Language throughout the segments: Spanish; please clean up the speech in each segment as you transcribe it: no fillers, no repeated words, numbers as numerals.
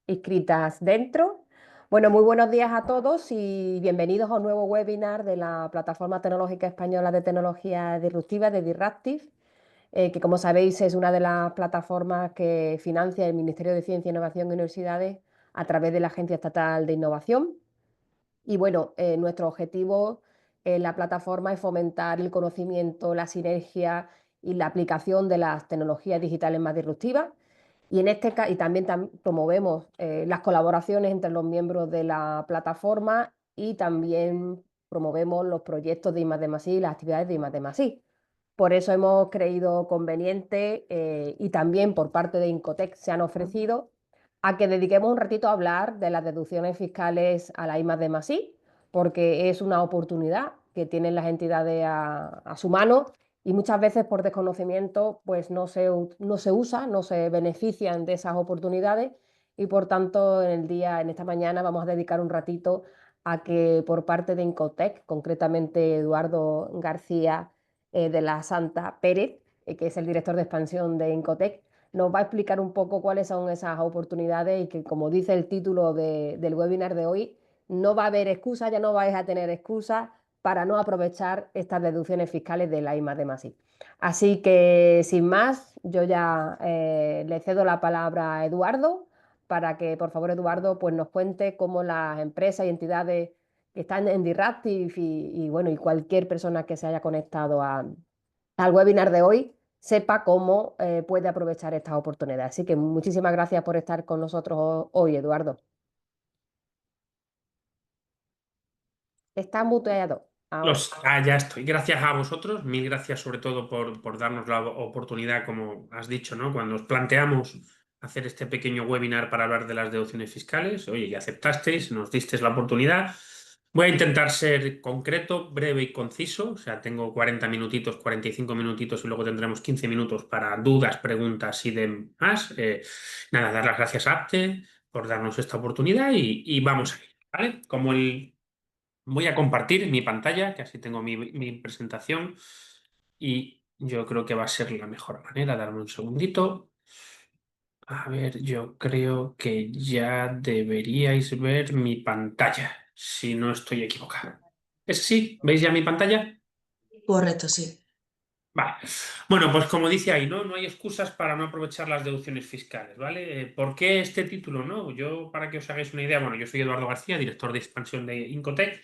inscritas dentro. Bueno, muy buenos días a todos y bienvenidos a un nuevo webinar de la Plataforma Tecnológica Española de Tecnología Disruptiva de Disruptive, que como sabéis es una de las plataformas que financia el Ministerio de Ciencia, Innovación y Universidades a través de la Agencia Estatal de Innovación. Y bueno, nuestro objetivo en la plataforma es fomentar el conocimiento, la sinergia y la aplicación de las tecnologías digitales más disruptivas. Y, y también promovemos las colaboraciones entre los miembros de la plataforma y también promovemos los proyectos de I+D+I y las actividades de I+D+I. Por eso hemos creído conveniente y también por parte de Incotec se han ofrecido a que dediquemos un ratito a hablar de las deducciones fiscales a la I+D+I, porque es una oportunidad que tienen las entidades a su mano y muchas veces por desconocimiento pues no se usa, no se benefician de esas oportunidades y por tanto en esta mañana vamos a dedicar un ratito a que por parte de Incotec, concretamente Eduardo García de la Santa Pérez, que es el director de expansión de Incotec, nos va a explicar un poco cuáles son esas oportunidades y que, como dice el título del webinar de hoy, no va a haber excusas, ya no vais a tener excusas para no aprovechar estas deducciones fiscales de la I+D+I. Así que, sin más, yo ya le cedo la palabra a Eduardo para que, por favor, Eduardo, pues nos cuente cómo las empresas y entidades que están en Disruptive bueno, y cualquier persona que se haya conectado al webinar de hoy sepa cómo puede aprovechar estas oportunidades. Así que muchísimas gracias por estar con nosotros hoy, Eduardo. Está muteado ahora. Ya estoy. Gracias a vosotros, mil gracias sobre todo por darnos la oportunidad, como has dicho, ¿no? Cuando os planteamos hacer este pequeño webinar para hablar de las deducciones fiscales, oye, y aceptasteis, nos disteis la oportunidad. Voy a intentar ser concreto, breve y conciso, o sea, tengo 40 minutitos, 45 minutitos y luego tendremos 15 minutos para dudas, preguntas y demás. Nada, dar las gracias a Apte por darnos esta oportunidad y vamos a ir, ¿vale? Voy a compartir mi pantalla, que así tengo mi presentación y yo creo que va a ser la mejor manera. Darme un segundito. A ver, yo creo que ya deberíais ver mi pantalla, si no estoy equivocado. ¿Es así? ¿Veis ya mi pantalla? Correcto, sí. Vale. Bueno, pues como dice ahí, ¿no? No hay excusas para no aprovechar las deducciones fiscales, ¿vale? ¿Por qué este título, no? Yo, para que os hagáis una idea, bueno, yo soy Eduardo García, director de expansión de Incotec.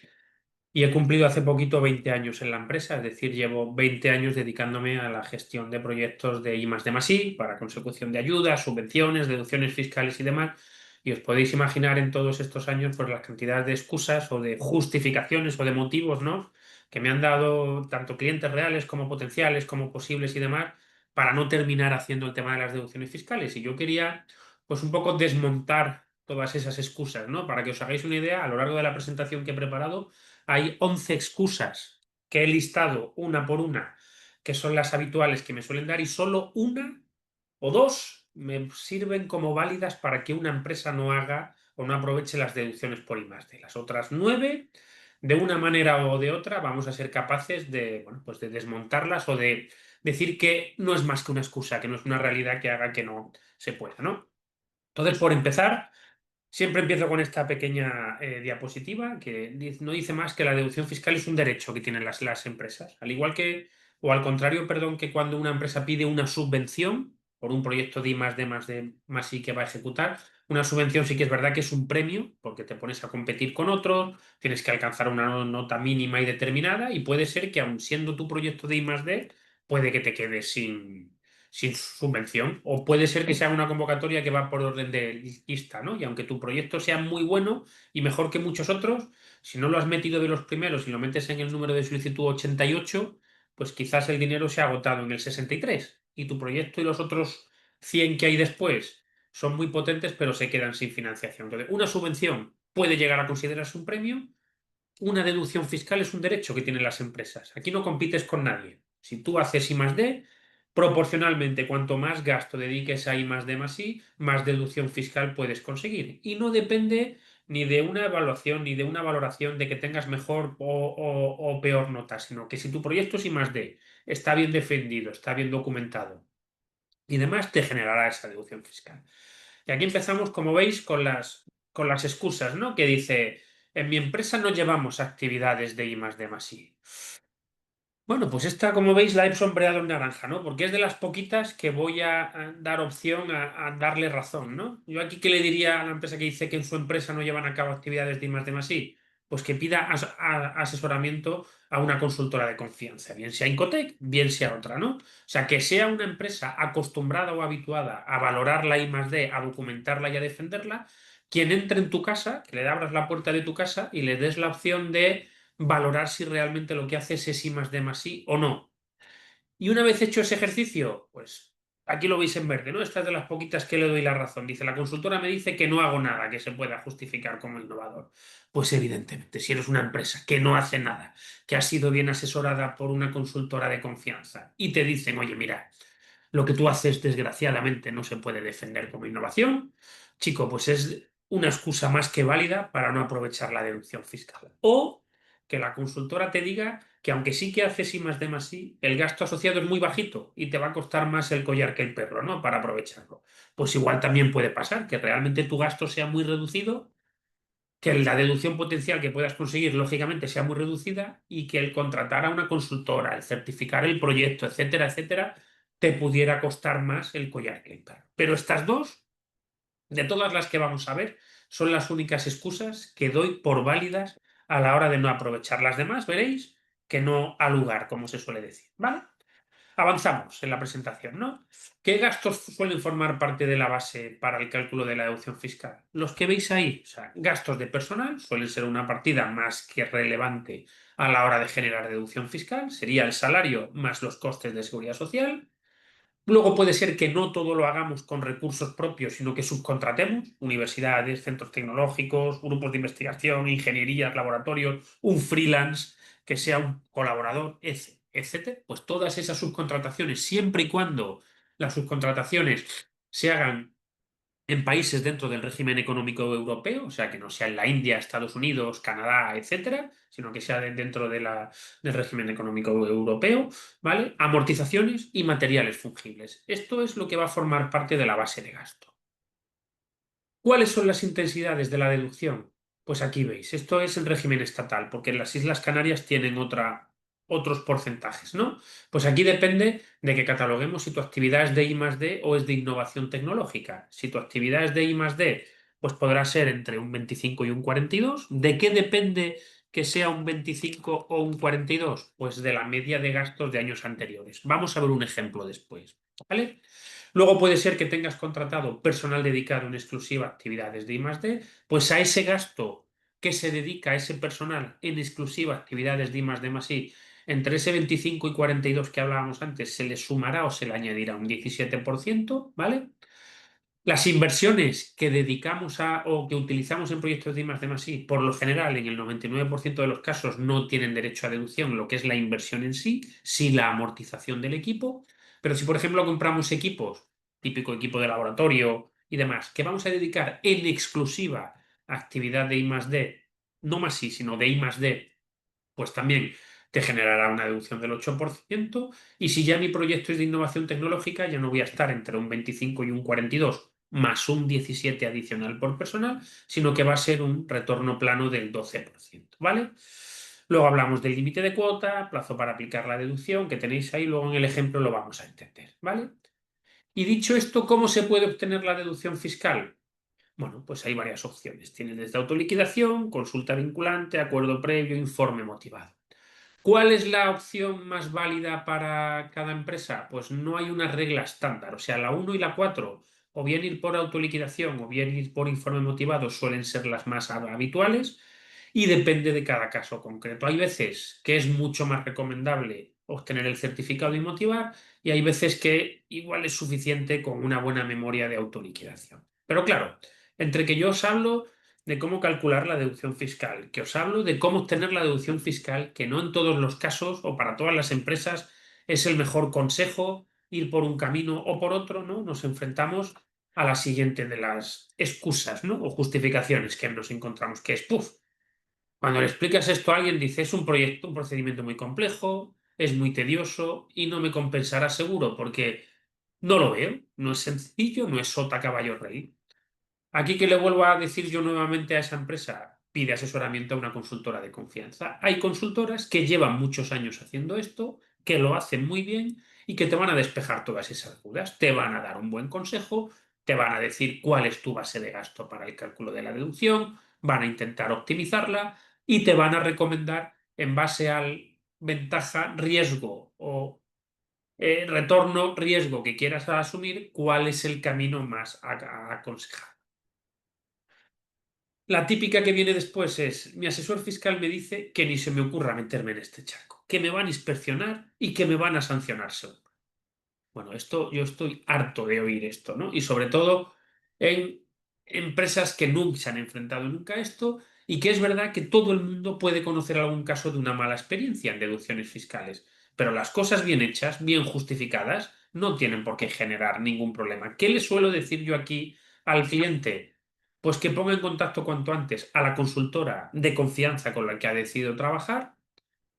Y he cumplido hace poquito 20 años en la empresa, es decir, llevo 20 años dedicándome a la gestión de proyectos de I+D+I para consecución de ayudas, subvenciones, deducciones fiscales y demás. Y os podéis imaginar en todos estos años pues las cantidades de excusas o de justificaciones o de motivos, ¿no? que me han dado tanto clientes reales como potenciales, como posibles y demás, para no terminar haciendo el tema de las deducciones fiscales. Y yo quería pues un poco desmontar todas esas excusas, ¿no? Para que os hagáis una idea, a lo largo de la presentación que he preparado, hay 11 excusas que he listado una por una, que son las habituales que me suelen dar, y solo una o dos me sirven como válidas para que una empresa no haga o no aproveche las deducciones por I+D. Las otras 9, de una manera o de otra, vamos a ser capaces de, bueno, pues de desmontarlas o de decir que no es más que una excusa, que no es una realidad que haga que no se pueda, ¿no? Entonces, por empezar, siempre empiezo con esta pequeña diapositiva que no dice más que la deducción fiscal es un derecho que tienen las empresas. Al igual que, o al contrario, perdón, que cuando una empresa pide una subvención por un proyecto de I+D+I que va a ejecutar, una subvención sí que es verdad que es un premio porque te pones a competir con otros, tienes que alcanzar una nota mínima y determinada y puede ser que aun siendo tu proyecto de I+D, puede que te quedes sin subvención. O puede ser que sea una convocatoria que va por orden de lista, ¿no? Y aunque tu proyecto sea muy bueno y mejor que muchos otros, si no lo has metido de los primeros y lo metes en el número de solicitud 88, pues quizás el dinero se ha agotado en el 63 y tu proyecto y los otros 100 que hay después son muy potentes, pero se quedan sin financiación. Entonces, una subvención puede llegar a considerarse un premio, una deducción fiscal es un derecho que tienen las empresas. Aquí no compites con nadie. Si tú haces I+D, proporcionalmente cuanto más gasto dediques a I+D+I, más deducción fiscal puedes conseguir. Y no depende ni de una evaluación ni de una valoración de que tengas mejor o peor nota, sino que si tu proyecto es I+D, está bien defendido, está bien documentado y demás, te generará esa deducción fiscal. Y aquí empezamos, como veis, con las excusas, ¿no? Que dice, en mi empresa no llevamos actividades de I+D+I. Bueno, pues esta, como veis, la he sombreado en naranja, ¿no? Porque es de las poquitas que voy a dar opción a darle razón, ¿no? Yo aquí, ¿qué le diría a la empresa que dice que en su empresa no llevan a cabo actividades de I+D+I? Pues que pida asesoramiento a una consultora de confianza, bien sea Incotec, bien sea otra, ¿no? O sea, que sea una empresa acostumbrada o habituada a valorar la I+D, a documentarla y a defenderla, quien entre en tu casa, que le abras la puerta de tu casa y le des la opción de valorar si realmente lo que haces es I+D+I o no. Y una vez hecho ese ejercicio, pues aquí lo veis en verde, ¿no? Esta es de las poquitas que le doy la razón. Dice, la consultora me dice que no hago nada que se pueda justificar como innovador. Pues evidentemente, si eres una empresa que no hace nada, que ha sido bien asesorada por una consultora de confianza y te dicen, oye, mira, lo que tú haces, desgraciadamente, no se puede defender como innovación. Chico, pues es una excusa más que válida para no aprovechar la deducción fiscal. O que la consultora te diga que aunque sí que haces I+D+I, el gasto asociado es muy bajito y te va a costar más el collar que el perro, ¿no? Para aprovecharlo. Pues igual también puede pasar que realmente tu gasto sea muy reducido, que la deducción potencial que puedas conseguir, lógicamente, sea muy reducida y que el contratar a una consultora, el certificar el proyecto, etcétera, etcétera, te pudiera costar más el collar que el perro. Pero estas dos, de todas las que vamos a ver, son las únicas excusas que doy por válidas a la hora de no aprovechar. Las demás, veréis, que no al lugar, como se suele decir. ¿Vale? Avanzamos en la presentación, ¿no? ¿Qué gastos suelen formar parte de la base para el cálculo de la deducción fiscal? Los que veis ahí, o sea, gastos de personal suelen ser una partida más que relevante a la hora de generar deducción fiscal, sería el salario más los costes de seguridad social. Luego puede ser que no todo lo hagamos con recursos propios, sino que subcontratemos universidades, centros tecnológicos, grupos de investigación, ingenierías, laboratorios, un freelance que sea un colaborador, etcétera. Pues todas esas subcontrataciones, siempre y cuando las subcontrataciones se hagan en países dentro del régimen económico europeo, o sea, que no sea en la India, Estados Unidos, Canadá, etcétera, sino que sea dentro del régimen económico europeo, ¿vale? Amortizaciones y materiales fungibles. Esto es lo que va a formar parte de la base de gasto. ¿Cuáles son las intensidades de la deducción? Pues aquí veis, esto es el régimen estatal, porque en las Islas Canarias tienen otros porcentajes, ¿no? Pues aquí depende de que cataloguemos si tu actividad es de I+D o es de innovación tecnológica. Si tu actividad es de I+D, pues podrá ser entre un 25 y un 42. ¿De qué depende que sea un 25 o un 42? Pues de la media de gastos de años anteriores. Vamos a ver un ejemplo después, ¿vale? Luego puede ser que tengas contratado personal dedicado en exclusiva a actividades de I+D, pues a ese gasto que se dedica a ese personal en exclusiva a actividades de I+D+I, entre ese 25 y 42 que hablábamos antes, se le sumará o se le añadirá un 17%, ¿vale? Las inversiones que dedicamos a o que utilizamos en proyectos de I+D+I, por lo general, en el 99% de los casos, no tienen derecho a deducción lo que es la inversión en sí, sí la amortización del equipo. Pero si, por ejemplo, compramos equipos, típico equipo de laboratorio y demás, que vamos a dedicar en exclusiva a actividad de I+D, no más I, sino de I+D, pues también te generará una deducción del 8%. Y si ya mi proyecto es de innovación tecnológica, ya no voy a estar entre un 25 y un 42 más un 17 adicional por personal, sino que va a ser un retorno plano del 12%, ¿vale? Luego hablamos del límite de cuota, plazo para aplicar la deducción que tenéis ahí, luego en el ejemplo lo vamos a entender, ¿vale? Y dicho esto, ¿cómo se puede obtener la deducción fiscal? Bueno, pues hay varias opciones. Tienes desde autoliquidación, consulta vinculante, acuerdo previo, informe motivado. ¿Cuál es la opción más válida para cada empresa? Pues no hay una regla estándar. O sea, la uno y la 4, o bien ir por autoliquidación o bien ir por informe motivado, suelen ser las más habituales y depende de cada caso concreto. Hay veces que es mucho más recomendable obtener el certificado y motivar y hay veces que igual es suficiente con una buena memoria de autoliquidación. Pero claro, entre que yo os hablo de cómo calcular la deducción fiscal, que os hablo de cómo obtener la deducción fiscal, que no en todos los casos o para todas las empresas es el mejor consejo ir por un camino o por otro, ¿no? Nos enfrentamos a la siguiente de las excusas, ¿no? O justificaciones que nos encontramos, que es, ¡puf! Cuando le explicas esto a alguien, dice, es un proyecto, un procedimiento muy complejo, es muy tedioso y no me compensará seguro porque no lo veo, no es sencillo, no es sota caballo rey. Aquí que le vuelvo a decir yo nuevamente a esa empresa, pide asesoramiento a una consultora de confianza. Hay consultoras que llevan muchos años haciendo esto, que lo hacen muy bien y que te van a despejar todas esas dudas. Te van a dar un buen consejo, te van a decir cuál es tu base de gasto para el cálculo de la deducción, van a intentar optimizarla y te van a recomendar en base al ventaja, riesgo o retorno, riesgo que quieras asumir, cuál es el camino más a aconsejar. La típica que viene después es, mi asesor fiscal me dice que ni se me ocurra meterme en este charco, que me van a inspeccionar y que me van a sancionar seguro. Bueno, esto yo estoy harto de oír esto, ¿no? Y sobre todo en empresas que nunca se han enfrentado nunca a esto y que es verdad que todo el mundo puede conocer algún caso de una mala experiencia en deducciones fiscales, pero las cosas bien hechas, bien justificadas, no tienen por qué generar ningún problema. ¿Qué le suelo decir yo aquí al cliente? Pues que ponga en contacto cuanto antes a la consultora de confianza con la que ha decidido trabajar,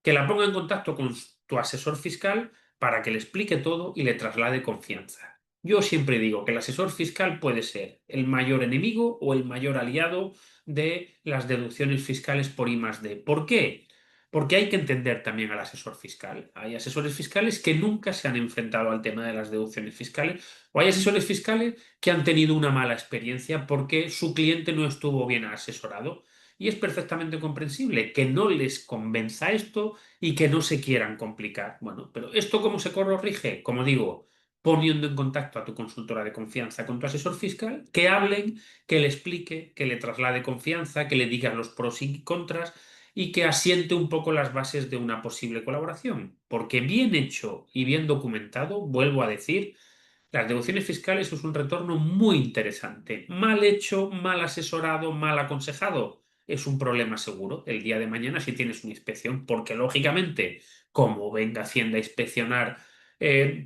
que la ponga en contacto con tu asesor fiscal para que le explique todo y le traslade confianza. Yo siempre digo que el asesor fiscal puede ser el mayor enemigo o el mayor aliado de las deducciones fiscales por I más D. ¿Por qué? Porque hay que entender también al asesor fiscal. Hay asesores fiscales que nunca se han enfrentado al tema de las deducciones fiscales o hay asesores fiscales que han tenido una mala experiencia porque su cliente no estuvo bien asesorado. Y es perfectamente comprensible que no les convenza esto y que no se quieran complicar. Bueno, pero ¿esto cómo se corrige? Como digo, poniendo en contacto a tu consultora de confianza con tu asesor fiscal, que hablen, que le explique, que le traslade confianza, que le diga los pros y contras y que asiente un poco las bases de una posible colaboración. Porque bien hecho y bien documentado, vuelvo a decir, las deducciones fiscales es un retorno muy interesante. Mal hecho, mal asesorado, mal aconsejado, es un problema seguro el día de mañana si tienes una inspección, porque lógicamente, como venga Hacienda a inspeccionar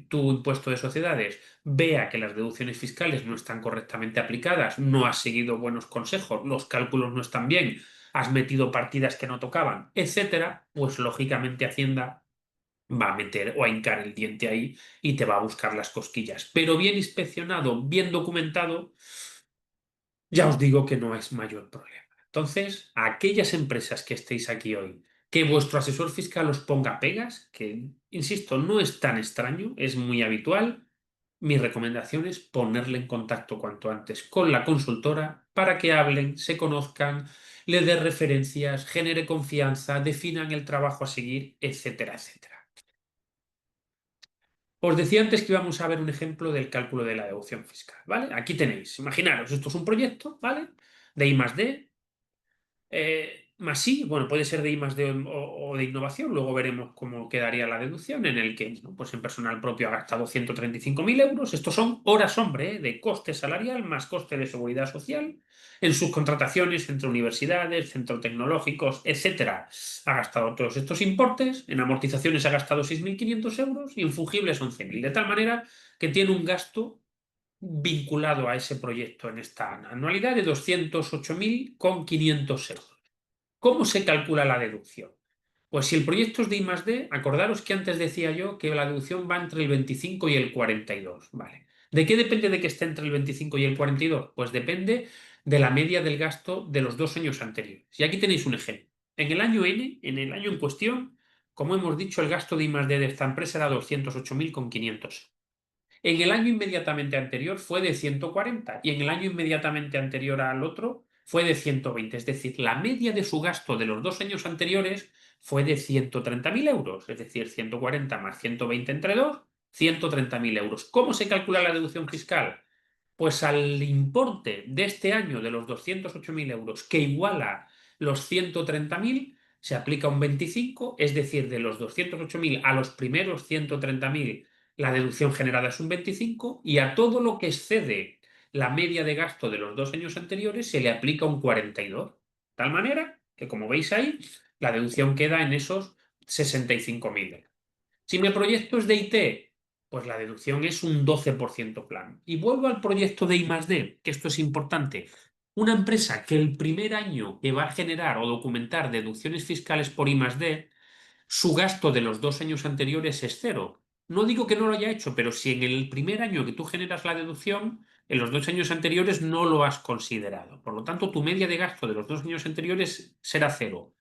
tu impuesto de sociedades, vea que las deducciones fiscales no están correctamente aplicadas, no has seguido buenos consejos, los cálculos no están bien, has metido partidas que no tocaban, etcétera, pues lógicamente Hacienda va a meter o a hincar el diente ahí y te va a buscar las cosquillas. Pero bien inspeccionado, bien documentado, ya os digo que no es mayor problema. Entonces, a aquellas empresas que estéis aquí hoy, que vuestro asesor fiscal os ponga pegas, que, insisto, no es tan extraño, es muy habitual, mi recomendación es ponerle en contacto cuanto antes con la consultora para que hablen, se conozcan, le dé referencias, genere confianza, definan el trabajo a seguir, etcétera, etcétera. Os decía antes que íbamos a ver un ejemplo del cálculo de la deducción fiscal, ¿vale? Aquí tenéis, imaginaros, esto es un proyecto, ¿vale? De I más D, más sí, bueno, puede ser de I más D o de innovación, luego veremos cómo quedaría la deducción en el que, ¿no? Pues en personal propio ha gastado 135.000 euros, estos son horas hombre, de coste salarial más coste de seguridad social, en sus contrataciones entre universidades, centros tecnológicos, etcétera. Ha gastado todos estos importes, en amortizaciones ha gastado 6.500 euros y en fungibles 11.000, de tal manera que tiene un gasto vinculado a ese proyecto en esta anualidad de 208.500 euros. ¿Cómo se calcula la deducción? Pues si el proyecto es de I+D, acordaros que antes decía yo que la deducción va entre el 25 y el 42, ¿vale? ¿De qué depende de que esté entre el 25 y el 42? Pues depende de la media del gasto de los 2 años anteriores. Y aquí tenéis un ejemplo. En el año N, en el año en cuestión, como hemos dicho, el gasto de I+D de esta empresa era 208.500. En el año inmediatamente anterior fue de 140 y en el año inmediatamente anterior al otro fue de 120. Es decir, la media de su gasto de los 2 años anteriores fue de 130.000 euros. Es decir, 140 más 120 entre 2, 130.000 euros. ¿Cómo se calcula la deducción fiscal? Pues al importe de este año de los 208.000 euros, que iguala los 130.000, se aplica un 25, es decir, de los 208.000 a los primeros 130.000, la deducción generada es un 25, y a todo lo que excede la media de gasto de los 2 años anteriores se le aplica un 42. De tal manera que, como veis ahí, la deducción queda en esos 65.000. Si mi proyecto es de IT, pues la deducción es un 12% plano. Y vuelvo al proyecto de I+D, que esto es importante. Una empresa que el primer año que va a generar o documentar deducciones fiscales por I+D, su gasto de los 2 años anteriores es cero. No digo que no lo haya hecho, pero si en el primer año que tú generas la deducción, en los 2 años anteriores no lo has considerado. Por lo tanto, tu media de gasto de los 2 años anteriores será cero.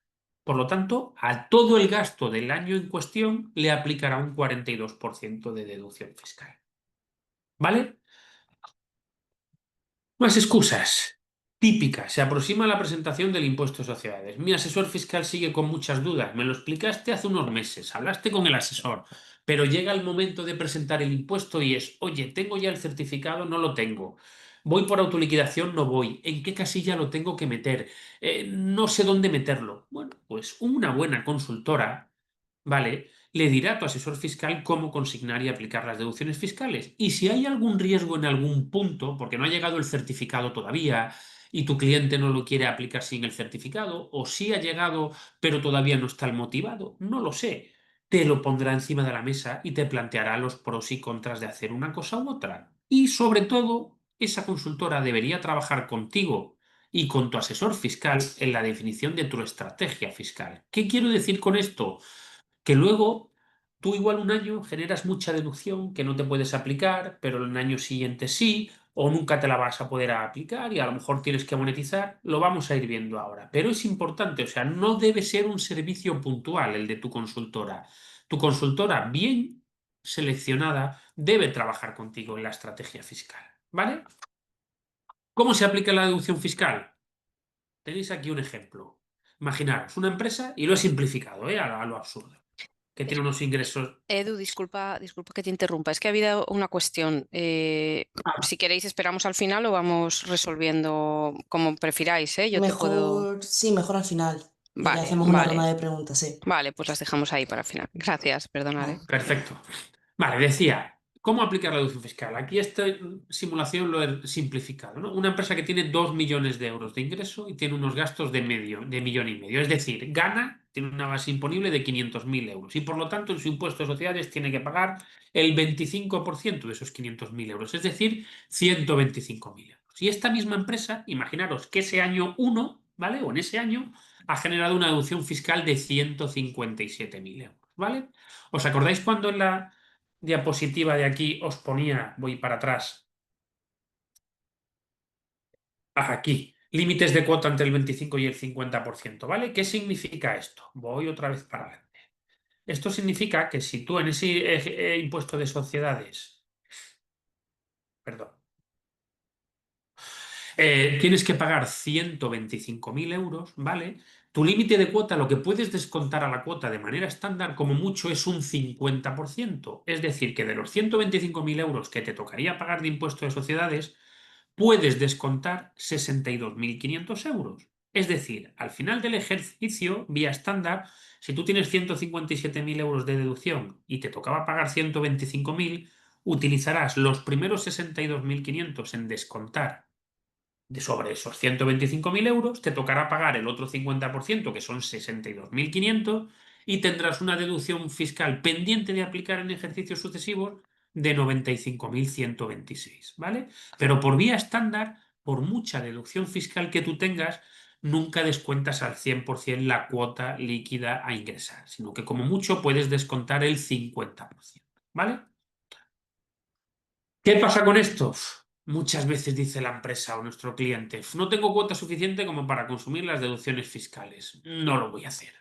Por lo tanto, a todo el gasto del año en cuestión le aplicará un 42% de deducción fiscal. ¿Vale? Más excusas. Típica. Se aproxima la presentación del impuesto de sociedades. Mi asesor fiscal sigue con muchas dudas. Me lo explicaste hace unos meses. Hablaste con el asesor. Pero llega el momento de presentar el impuesto y es, oye, ¿tengo ya el certificado? No lo tengo. ¿Voy por autoliquidación? No voy. ¿En qué casilla lo tengo que meter? No sé dónde meterlo. Bueno, pues una buena consultora, ¿vale? Le dirá a tu asesor fiscal cómo consignar y aplicar las deducciones fiscales. Y si hay algún riesgo en algún punto, porque no ha llegado el certificado todavía y tu cliente no lo quiere aplicar sin el certificado, o si ha llegado pero todavía no está el motivado, no lo sé. Te lo pondrá encima de la mesa y te planteará los pros y contras de hacer una cosa u otra. Y sobre todo, esa consultora debería trabajar contigo y con tu asesor fiscal en la definición de tu estrategia fiscal. ¿Qué quiero decir con esto? Que luego tú igual un año generas mucha deducción que no te puedes aplicar, pero el año siguiente sí, o nunca te la vas a poder aplicar y a lo mejor tienes que monetizar, lo vamos a ir viendo ahora. Pero es importante, o sea, no debe ser un servicio puntual el de tu consultora. Tu consultora bien seleccionada debe trabajar contigo en la estrategia fiscal, ¿vale? ¿Cómo se aplica la deducción fiscal? Tenéis aquí un ejemplo. Imaginaros una empresa, y lo he simplificado, a lo absurdo, que tiene unos ingresos. Edu, disculpa que te interrumpa. Es que ha habido una cuestión. Ah, Si queréis, esperamos al final o vamos resolviendo como prefiráis, ¿eh? Yo te puedo. Mejor, sí, mejor al final. Y ya Vale, hacemos una ronda vale, de preguntas, sí. vale, pues las dejamos ahí para el final. Gracias, perdonad, ¿eh? Vale. perfecto. Vale, decía, ¿cómo aplicar la deducción fiscal? Aquí esta simulación lo he simplificado, ¿no? Una empresa que tiene 2 millones de euros de ingreso y tiene unos gastos de millón y medio. Es decir, gana, tiene una base imponible de 500.000 euros y por lo tanto en su impuesto de sociedades tiene que pagar el 25% de esos 500.000 euros, es decir, 125.000 euros. Y esta misma empresa, imaginaros que ese año uno, ¿vale? O en ese año ha generado una deducción fiscal de 157.000 euros, ¿vale? ¿Os acordáis cuando en la diapositiva de aquí os ponía, voy para atrás, aquí, límites de cuota entre el 25 y el 50%, ¿vale? ¿Qué significa esto? Voy otra vez para adelante. Esto significa que si tú en ese impuesto de sociedades, perdón, tienes que pagar 125.000 euros, ¿vale? Tu límite de cuota, lo que puedes descontar a la cuota de manera estándar, como mucho, es un 50%. Es decir, que de los 125.000 euros que te tocaría pagar de impuesto de sociedades, puedes descontar 62.500 euros. Es decir, al final del ejercicio, vía estándar, si tú tienes 157.000 euros de deducción y te tocaba pagar 125.000, utilizarás los primeros 62.500 en descontar sobre esos 125.000 euros, te tocará pagar el otro 50%, que son 62.500, y tendrás una deducción fiscal pendiente de aplicar en ejercicios sucesivos de 95.126, ¿vale? Pero por vía estándar, por mucha deducción fiscal que tú tengas, nunca descuentas al 100% la cuota líquida a ingresar, sino que como mucho puedes descontar el 50%, ¿vale? ¿Qué pasa con esto? Muchas veces dice la empresa o nuestro cliente, no tengo cuota suficiente como para consumir las deducciones fiscales. No lo voy a hacer.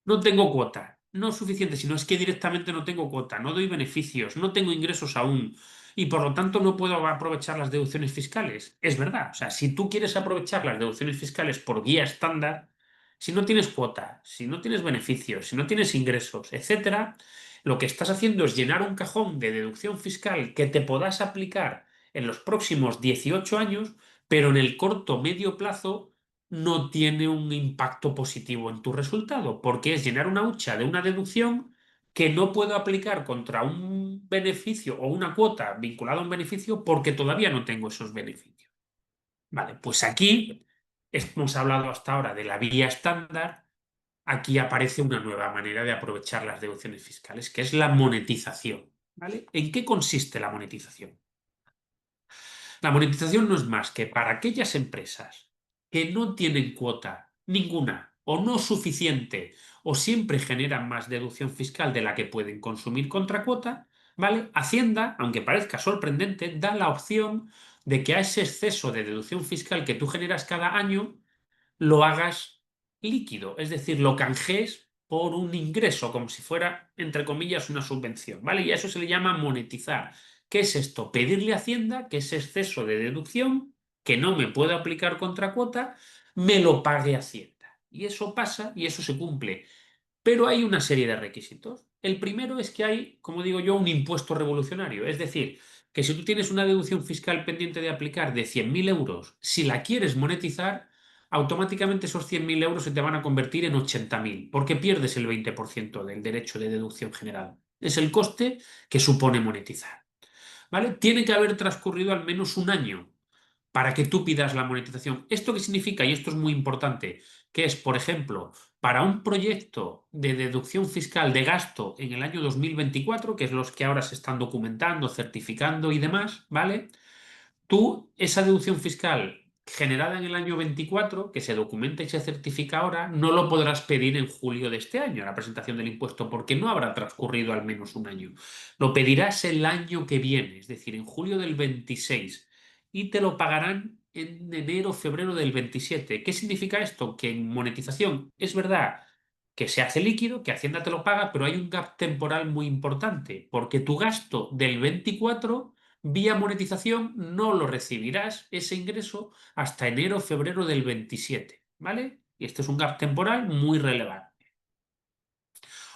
No tengo cuota. No es suficiente, sino es que directamente no tengo cuota, no doy beneficios, no tengo ingresos aún y por lo tanto no puedo aprovechar las deducciones fiscales. Es verdad, o sea, si tú quieres aprovechar las deducciones fiscales por guía estándar, si no tienes cuota, si no tienes beneficios, si no tienes ingresos, etcétera, lo que estás haciendo es llenar un cajón de deducción fiscal que te podás aplicar en los próximos 18 años, pero en el corto medio plazo no tiene un impacto positivo en tu resultado, porque es llenar una hucha de una deducción que no puedo aplicar contra un beneficio o una cuota vinculada a un beneficio porque todavía no tengo esos beneficios. Vale, pues aquí hemos hablado hasta ahora de la vía estándar, aquí aparece una nueva manera de aprovechar las deducciones fiscales, que es la monetización. ¿Vale? ¿En qué consiste la monetización? La monetización no es más que para aquellas empresas que no tienen cuota ninguna o no suficiente o siempre generan más deducción fiscal de la que pueden consumir contra cuota, ¿vale? Hacienda, aunque parezca sorprendente, da la opción de que a ese exceso de deducción fiscal que tú generas cada año lo hagas líquido, es decir, lo canjees por un ingreso, como si fuera, entre comillas, una subvención, ¿vale? Y a eso se le llama monetizar. ¿Qué es esto? Pedirle a Hacienda que ese exceso de deducción, que no me puedo aplicar contra cuota, me lo pague Hacienda. Y eso pasa y eso se cumple. Pero hay una serie de requisitos. El primero es que hay, como digo yo, un impuesto revolucionario. Es decir, que si tú tienes una deducción fiscal pendiente de aplicar de 100.000 euros, si la quieres monetizar, automáticamente esos 100.000 euros se te van a convertir en 80.000, porque pierdes el 20% del derecho de deducción general. Es el coste que supone monetizar. ¿Vale? Tiene que haber transcurrido al menos un año para que tú pidas la monetización. ¿Esto qué significa? Y esto es muy importante, que es, por ejemplo, para un proyecto de deducción fiscal de gasto en el año 2024, que es los que ahora se están documentando, certificando y demás, ¿vale? Tú, esa deducción fiscal generada en el año 24, que se documenta y se certifica ahora, no lo podrás pedir en julio de este año, la presentación del impuesto, porque no habrá transcurrido al menos un año. Lo pedirás el año que viene, es decir, en julio del 26, y te lo pagarán en enero o febrero del 27. ¿Qué significa esto? Que en monetización es verdad que se hace líquido, que Hacienda te lo paga, pero hay un gap temporal muy importante, porque tu gasto del 24 vía monetización no lo recibirás ese ingreso hasta enero o febrero del 27, ¿vale? Y este es un gap temporal muy relevante.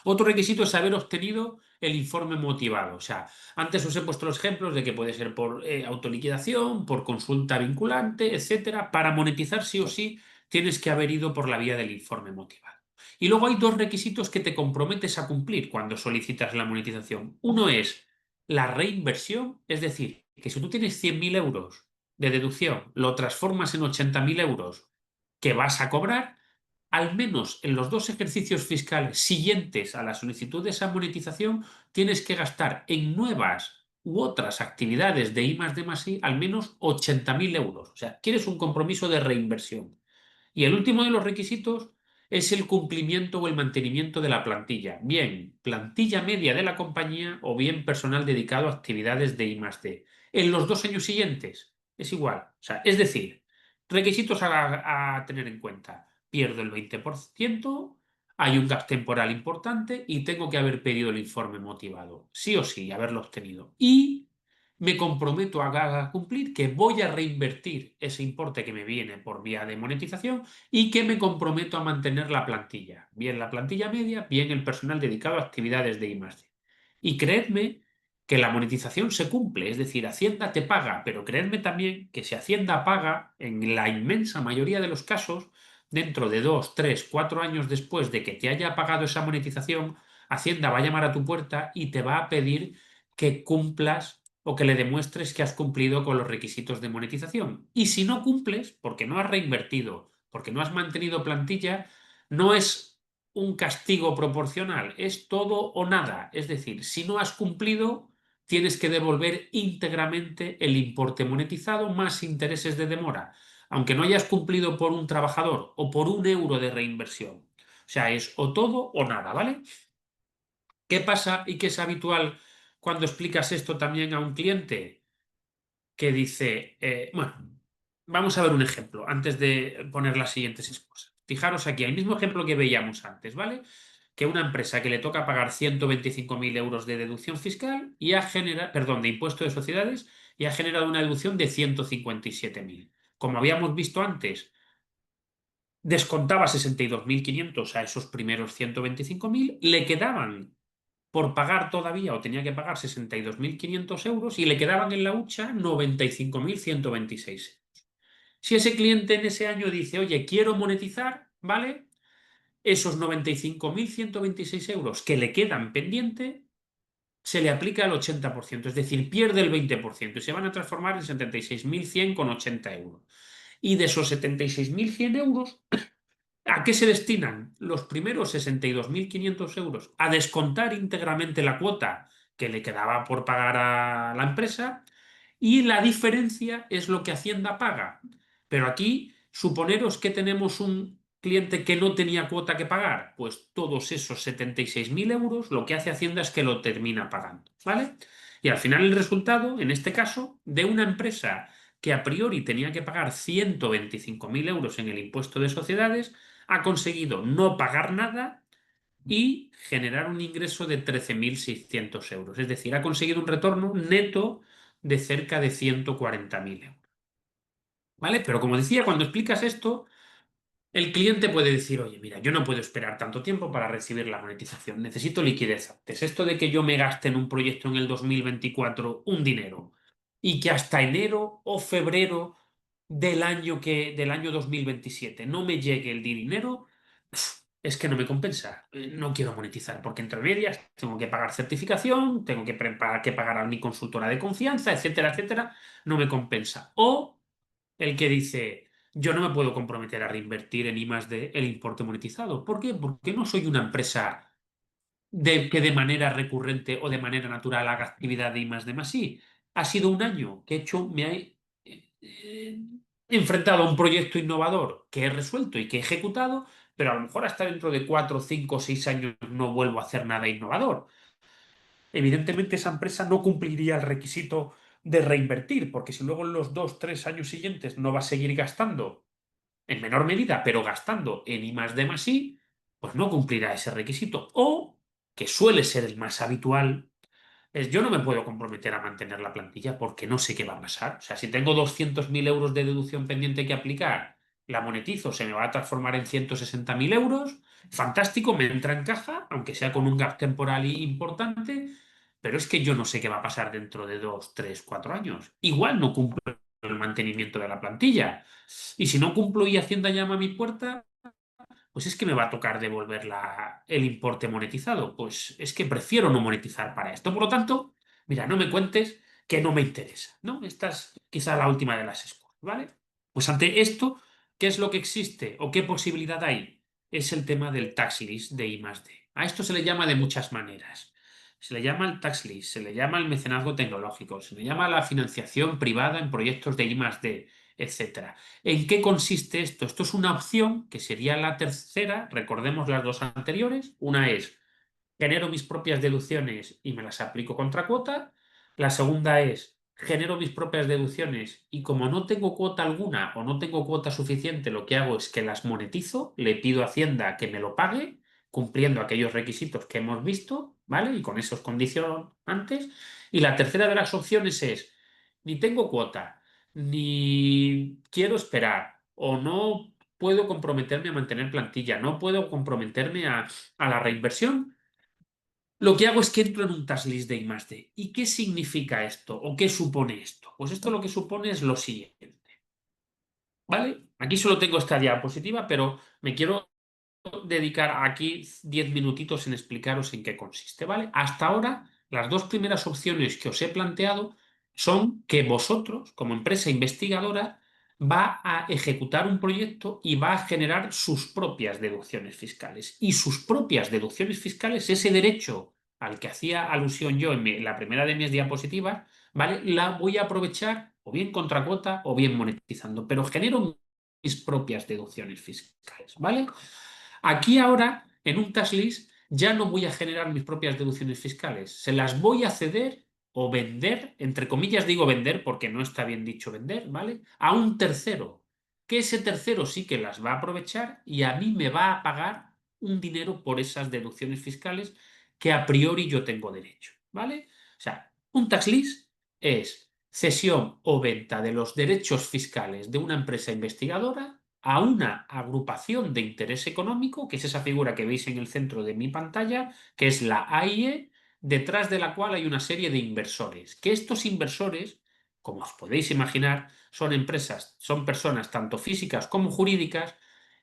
Otro requisito es haber obtenido el informe motivado. O sea, antes os he puesto los ejemplos de que puede ser por autoliquidación, por consulta vinculante, etcétera. Para monetizar sí o sí tienes que haber ido por la vía del informe motivado. Y luego hay dos requisitos que te comprometes a cumplir cuando solicitas la monetización. Uno es la reinversión, es decir, que si tú tienes 100.000 euros de deducción, lo transformas en 80.000 euros que vas a cobrar, al menos en los dos ejercicios fiscales siguientes a la solicitud de esa monetización, tienes que gastar en nuevas u otras actividades de I+D+I al menos 80.000 euros. O sea, quieres un compromiso de reinversión. Y el último de los requisitos es el cumplimiento o el mantenimiento de la plantilla. Bien, plantilla media de la compañía o bien personal dedicado a actividades de I+D. En los 2 años siguientes es igual. O sea, es decir, requisitos a tener en cuenta. Pierdo el 20%, hay un gap temporal importante y tengo que haber pedido el informe motivado. Sí o sí, haberlo obtenido. Y me comprometo a cumplir que voy a reinvertir ese importe que me viene por vía de monetización y que me comprometo a mantener la plantilla, bien la plantilla media, bien el personal dedicado a actividades de I+D. Y creedme que la monetización se cumple, es decir, Hacienda te paga, pero creedme también que si Hacienda paga, en la inmensa mayoría de los casos, dentro de 2, 3, 4 años después de que te haya pagado esa monetización, Hacienda va a llamar a tu puerta y te va a pedir que cumplas o que le demuestres que has cumplido con los requisitos de monetización. Y si no cumples, porque no has reinvertido, porque no has mantenido plantilla, no es un castigo proporcional, es todo o nada. Es decir, si no has cumplido, tienes que devolver íntegramente el importe monetizado más intereses de demora, aunque no hayas cumplido por un trabajador o por 1 euro de reinversión. O sea, es o todo o nada, ¿vale? ¿Qué pasa y qué es habitual cuando explicas esto también a un cliente que dice, bueno, vamos a ver un ejemplo antes de poner las siguientes excusas? Fijaros aquí, el mismo ejemplo que veíamos antes, ¿vale? Que una empresa que le toca pagar 125.000 euros de deducción fiscal y ha generado, perdón, de impuesto de sociedades y ha generado una deducción de 157.000. Como habíamos visto antes, descontaba 62.500 a esos primeros 125.000, le quedaban por pagar todavía o tenía que pagar 62.500 euros y le quedaban en la hucha 95.126. Si ese cliente en ese año dice, oye, quiero monetizar, ¿vale? Esos 95.126 euros que le quedan pendiente, se le aplica el 80%, es decir, pierde el 20% y se van a transformar en 76.100,80 euros. Y de esos 76.100 euros, ¿a qué se destinan los primeros 62.500 euros? A descontar íntegramente la cuota que le quedaba por pagar a la empresa y la diferencia es lo que Hacienda paga. Pero aquí suponeros que tenemos un cliente que no tenía cuota que pagar? Pues todos esos 76.000 euros lo que hace Hacienda es que lo termina pagando, ¿vale? Y al final el resultado, en este caso, de una empresa que a priori tenía que pagar 125.000 euros en el impuesto de sociedades, ha conseguido no pagar nada y generar un ingreso de 13.600 euros. Es decir, ha conseguido un retorno neto de cerca de 140.000 euros. ¿Vale? Pero como decía, cuando explicas esto, el cliente puede decir, oye, mira, yo no puedo esperar tanto tiempo para recibir la monetización, necesito liquidez antes. Esto de que yo me gaste en un proyecto en el 2024 un dinero y que hasta enero o febrero del año 2027 no me llegue el dinero, es que no me compensa. No quiero monetizar porque entre medias tengo que pagar certificación, tengo que pagar a mi consultora de confianza, etcétera, etcétera. No me compensa. O el que dice, yo no me puedo comprometer a reinvertir en I+D el importe monetizado. ¿Por qué? Porque no soy una empresa que de manera recurrente o de manera natural haga actividad de I+D+I. Ha sido un año que he hecho, enfrentado a un proyecto innovador que he resuelto y que he ejecutado, pero a lo mejor hasta dentro de 4, 5 o 6 años no vuelvo a hacer nada innovador. Evidentemente esa empresa no cumpliría el requisito de reinvertir, porque si luego en los 2, 3 años siguientes no va a seguir gastando en menor medida, pero gastando en I+D+I, pues no cumplirá ese requisito. O, que suele ser el más habitual, es yo no me puedo comprometer a mantener la plantilla porque no sé qué va a pasar. O sea, si tengo 200.000 euros de deducción pendiente que aplicar, la monetizo, se me va a transformar en 160.000 euros. Fantástico, me entra en caja, aunque sea con un gap temporal importante, pero es que yo no sé qué va a pasar dentro de 2, 3, 4 años. Igual no cumplo el mantenimiento de la plantilla. Y si no cumplo y Hacienda llama a mi puerta, pues es que me va a tocar devolver el importe monetizado. Pues es que prefiero no monetizar para esto. Por lo tanto, mira, no me cuentes que no me interesa, ¿no? Esta es quizá la última de las excusas, ¿vale? Pues ante esto, ¿qué es lo que existe o qué posibilidad hay? Es el tema del tax list de I+D. A esto se le llama de muchas maneras. Se le llama el tax list, se le llama el mecenazgo tecnológico, se le llama la financiación privada en proyectos de I+D, etcétera. ¿En qué consiste esto? Esto es una opción que sería la tercera, recordemos las dos anteriores. Una es genero mis propias deducciones y me las aplico contra cuota. La segunda es genero mis propias deducciones y como no tengo cuota alguna o no tengo cuota suficiente, lo que hago es que las monetizo, le pido a Hacienda que me lo pague, cumpliendo aquellos requisitos que hemos visto, ¿vale? Y con esos condicionantes. Y la tercera de las opciones es, ni tengo cuota, ni quiero esperar, o no puedo comprometerme a mantener plantilla, no puedo comprometerme a la reinversión. Lo que hago es que entro en un task list de I+D. ¿Y qué significa esto? ¿O qué supone esto? Pues esto lo que supone es lo siguiente. ¿Vale? Aquí solo tengo esta diapositiva, pero me quiero dedicar aquí 10 minutitos en explicaros en qué consiste, ¿vale? Hasta ahora, las dos primeras opciones que os he planteado son que vosotros, como empresa investigadora, va a ejecutar un proyecto y va a generar sus propias deducciones fiscales. Y sus propias deducciones fiscales, ese derecho al que hacía alusión yo en la primera de mis diapositivas, ¿vale? La voy a aprovechar o bien contra cuota o bien monetizando, pero genero mis propias deducciones fiscales, ¿vale? Aquí ahora, en un tax list, ya no voy a generar mis propias deducciones fiscales. Se las voy a ceder o vender, entre comillas digo vender porque no está bien dicho vender, ¿vale? A un tercero, que ese tercero sí que las va a aprovechar y a mí me va a pagar un dinero por esas deducciones fiscales que a priori yo tengo derecho, ¿vale? O sea, un tax list es cesión o venta de los derechos fiscales de una empresa investigadora a una agrupación de interés económico, que es esa figura que veis en el centro de mi pantalla, que es la AIE, detrás de la cual hay una serie de inversores. Que estos inversores, como os podéis imaginar, son empresas, son personas tanto físicas como jurídicas,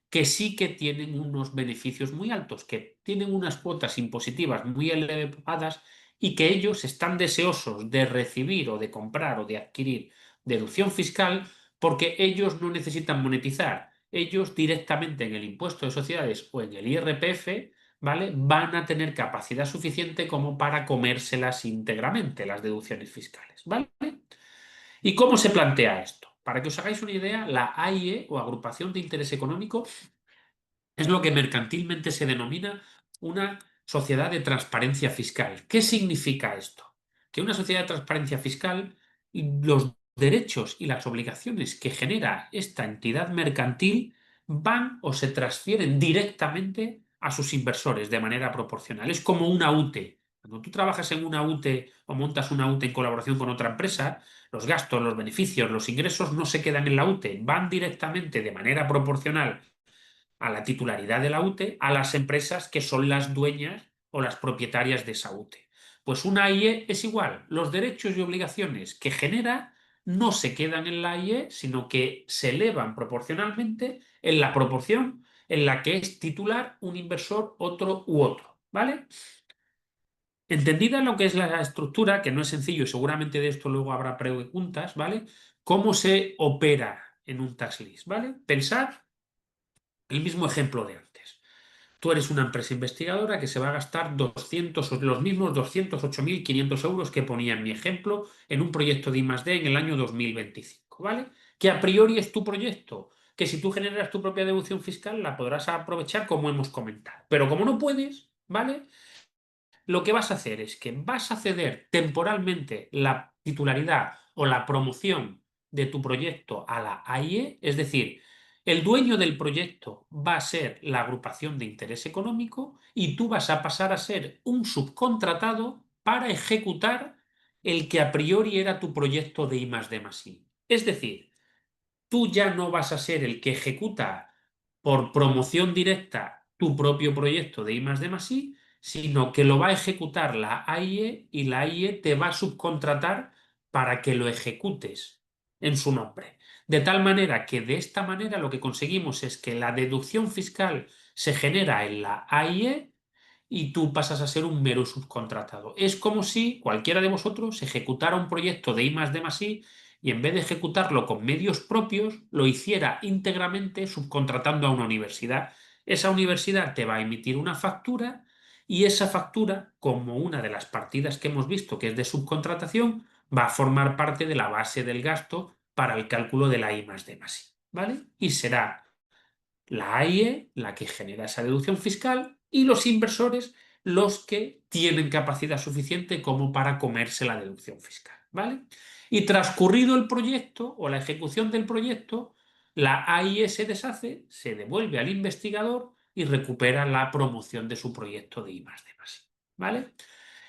que sí que tienen unos beneficios muy altos, que tienen unas cuotas impositivas muy elevadas y que ellos están deseosos de recibir o de comprar o de adquirir deducción fiscal porque ellos no necesitan monetizar. Ellos directamente en el impuesto de sociedades o en el IRPF, ¿vale? Van a tener capacidad suficiente como para comérselas íntegramente, las deducciones fiscales, ¿vale? ¿Y cómo se plantea esto? Para que os hagáis una idea, la AIE o Agrupación de Interés Económico Es lo que mercantilmente se denomina una sociedad de transparencia fiscal. ¿Qué significa esto? Que una sociedad de transparencia fiscal, los derechos y las obligaciones que genera esta entidad mercantil van o se transfieren directamente a sus inversores de manera proporcional. Es como una UTE. Cuando tú trabajas en una UTE o montas una UTE en colaboración con otra empresa, los gastos, los beneficios, los ingresos no se quedan en la UTE, van directamente de manera proporcional a la titularidad de la UTE a las empresas que son las dueñas o las propietarias de esa UTE. Pues una AIE es igual, los derechos y obligaciones que genera no se quedan en la AIE, sino que se elevan proporcionalmente en la proporción en la que es titular un inversor, otro u otro, ¿vale? Entendida lo que es la estructura, que no es sencillo y seguramente de esto luego habrá preguntas, ¿vale? ¿Cómo se opera en un tax list, ¿vale? Pensad el mismo ejemplo de antes. Tú eres una empresa investigadora que se va a gastar los mismos 208.500 euros que ponía en mi ejemplo en un proyecto de I+D en el año 2025, ¿vale? Que a priori es tu proyecto, que si tú generas tu propia deducción fiscal la podrás aprovechar como hemos comentado. Pero como no puedes, ¿vale? Lo que vas a hacer es que vas a ceder temporalmente la titularidad o la promoción de tu proyecto a la AIE, es decir, el dueño del proyecto va a ser la agrupación de interés económico y tú vas a pasar a ser un subcontratado para ejecutar el que a priori era tu proyecto de I+D+I. Es decir, tú ya no vas a ser el que ejecuta por promoción directa tu propio proyecto de I+D+I, sino que lo va a ejecutar la AIE y la AIE te va a subcontratar para que lo ejecutes en su nombre. De tal manera que de esta manera lo que conseguimos es que la deducción fiscal se genera en la AIE y tú pasas a ser un mero subcontratado. Es como si cualquiera de vosotros ejecutara un proyecto de I+D+I y en vez de ejecutarlo con medios propios, lo hiciera íntegramente subcontratando a una universidad. Esa universidad te va a emitir una factura y esa factura, como una de las partidas que hemos visto que es de subcontratación, va a formar parte de la base del gasto para el cálculo de la I+D+I, ¿vale? Y será la AIE la que genera esa deducción fiscal y los inversores los que tienen capacidad suficiente como para comerse la deducción fiscal, ¿vale? Y transcurrido el proyecto o la ejecución del proyecto, la AIE se deshace, se devuelve al investigador y recupera la promoción de su proyecto de I+D+I, ¿vale?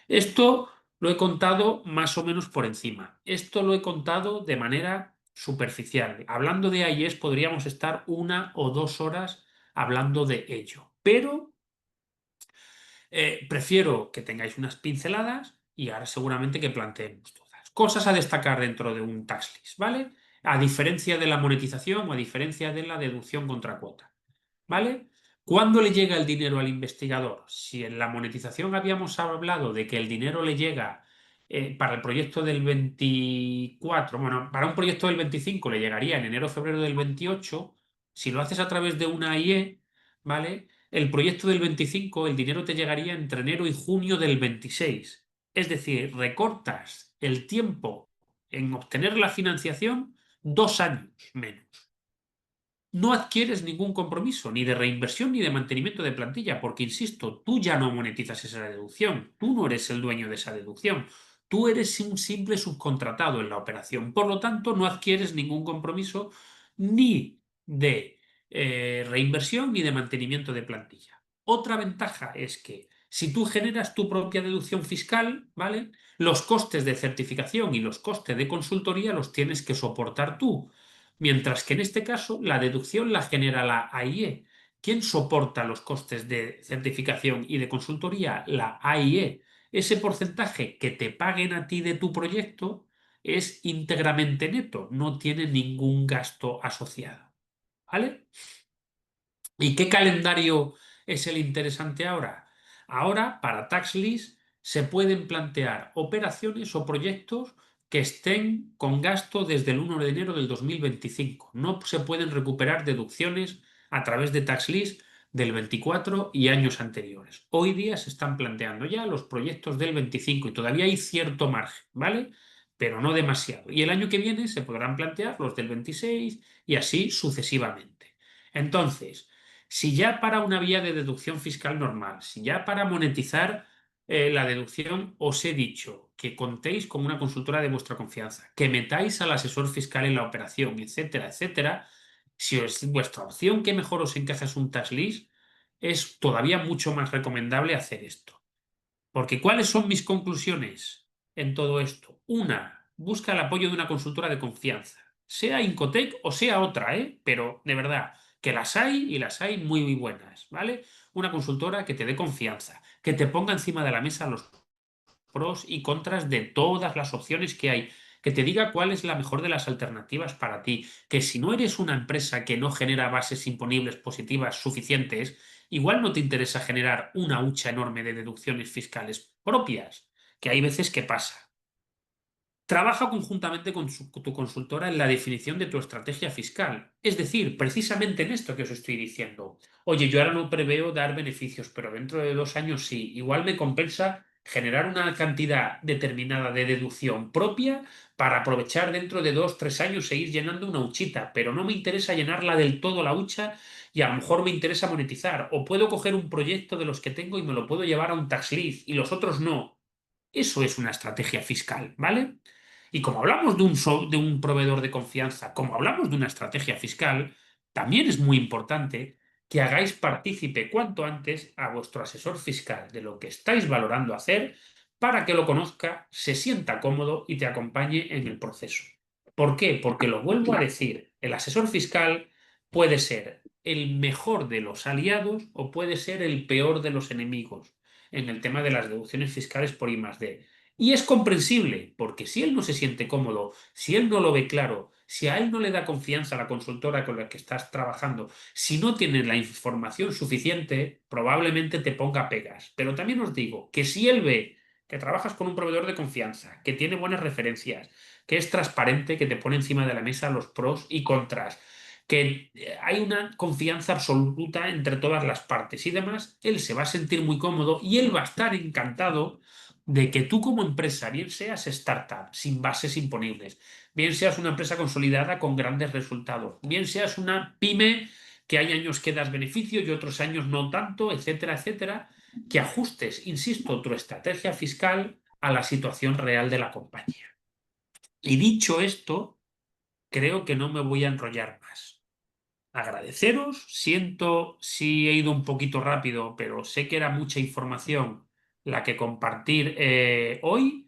Esto lo he contado más o menos por encima. Esto lo he contado de manera superficial. Hablando de AIES podríamos estar 1 o 2 horas hablando de ello. Pero prefiero que tengáis unas pinceladas y ahora seguramente que planteemos todas. Cosas a destacar dentro de un tax list, ¿vale? A diferencia de la monetización o a diferencia de la deducción contra cuota, ¿vale? ¿Cuándo le llega el dinero al investigador? Si en la monetización habíamos hablado de que el dinero le llega para el proyecto del 24, bueno, para un proyecto del 25 le llegaría en enero o febrero del 28, si lo haces a través de una IE, ¿vale? El proyecto del 25, el dinero te llegaría entre enero y junio del 26. Es decir, recortas el tiempo en obtener la financiación 2 años menos. No adquieres ningún compromiso, ni de reinversión ni de mantenimiento de plantilla, porque, insisto, tú ya no monetizas esa deducción, tú no eres el dueño de esa deducción, tú eres un simple subcontratado en la operación. Por lo tanto, no adquieres ningún compromiso ni de reinversión ni de mantenimiento de plantilla. Otra ventaja es que si tú generas tu propia deducción fiscal, ¿vale? Los costes de certificación y los costes de consultoría los tienes que soportar tú. Mientras que en este caso la deducción la genera la AIE. ¿Quién soporta los costes de certificación y de consultoría? La AIE. Ese porcentaje que te paguen a ti de tu proyecto es íntegramente neto, no tiene ningún gasto asociado. ¿Vale? ¿Y qué calendario es el interesante ahora? Ahora, para Tax List, se pueden plantear operaciones o proyectos que estén con gasto desde el 1 de enero del 2025. No se pueden recuperar deducciones a través de Tax List del 24 y años anteriores. Hoy día se están planteando ya los proyectos del 25 y todavía hay cierto margen, ¿vale? Pero no demasiado. Y el año que viene se podrán plantear los del 26 y así sucesivamente. Entonces, Si ya para una vía de deducción fiscal normal, si ya para monetizar la deducción os he dicho que contéis con una consultora de vuestra confianza, que metáis al asesor fiscal en la operación, etcétera, etcétera, si es vuestra opción que mejor os encaja es un tax lease, es todavía mucho más recomendable hacer esto. Porque ¿cuáles son mis conclusiones en todo esto? Una, busca el apoyo de una consultora de confianza, sea Incotec o sea otra, ¿eh? Pero de verdad, que las hay y las hay muy, muy buenas, ¿vale? Una consultora que te dé confianza, que te ponga encima de la mesa los pros y contras de todas las opciones que hay, que te diga cuál es la mejor de las alternativas para ti, que si no eres una empresa que no genera bases imponibles positivas suficientes, igual no te interesa generar una hucha enorme de deducciones fiscales propias, que hay veces que pasa. Trabaja conjuntamente con tu consultora en la definición de tu estrategia fiscal. Es decir, precisamente en esto que os estoy diciendo. Oye, yo ahora no preveo dar beneficios, pero dentro de 2 años sí. Igual me compensa generar una cantidad determinada de deducción propia para aprovechar dentro de 2, 3 años seguir llenando una huchita, pero no me interesa llenarla del todo la hucha y a lo mejor me interesa monetizar. O puedo coger un proyecto de los que tengo y me lo puedo llevar a un tax lease y los otros no. Eso es una estrategia fiscal, ¿vale? Y como hablamos de un proveedor de confianza, como hablamos de una estrategia fiscal, también es muy importante que hagáis partícipe cuanto antes a vuestro asesor fiscal de lo que estáis valorando hacer para que lo conozca, se sienta cómodo y te acompañe en el proceso. ¿Por qué? Porque lo vuelvo a decir, el asesor fiscal puede ser el mejor de los aliados o puede ser el peor de los enemigos en el tema de las deducciones fiscales por I+D. Y es comprensible, porque si él no se siente cómodo, si él no lo ve claro, si a él no le da confianza a la consultora con la que estás trabajando, si no tienes la información suficiente, probablemente te ponga pegas. Pero también os digo que si él ve que trabajas con un proveedor de confianza, que tiene buenas referencias, que es transparente, que te pone encima de la mesa los pros y contras, que hay una confianza absoluta entre todas las partes y demás, él se va a sentir muy cómodo y él va a estar encantado de que tú como empresa, bien seas startup, sin bases imponibles, bien seas una empresa consolidada con grandes resultados, bien seas una pyme que hay años que das beneficio y otros años no tanto, etcétera, etcétera, que ajustes, insisto, tu estrategia fiscal a la situación real de la compañía. Y dicho esto, creo que no me voy a enrollar más. Agradeceros, siento si he ido un poquito rápido, pero sé que era mucha información la que compartir hoy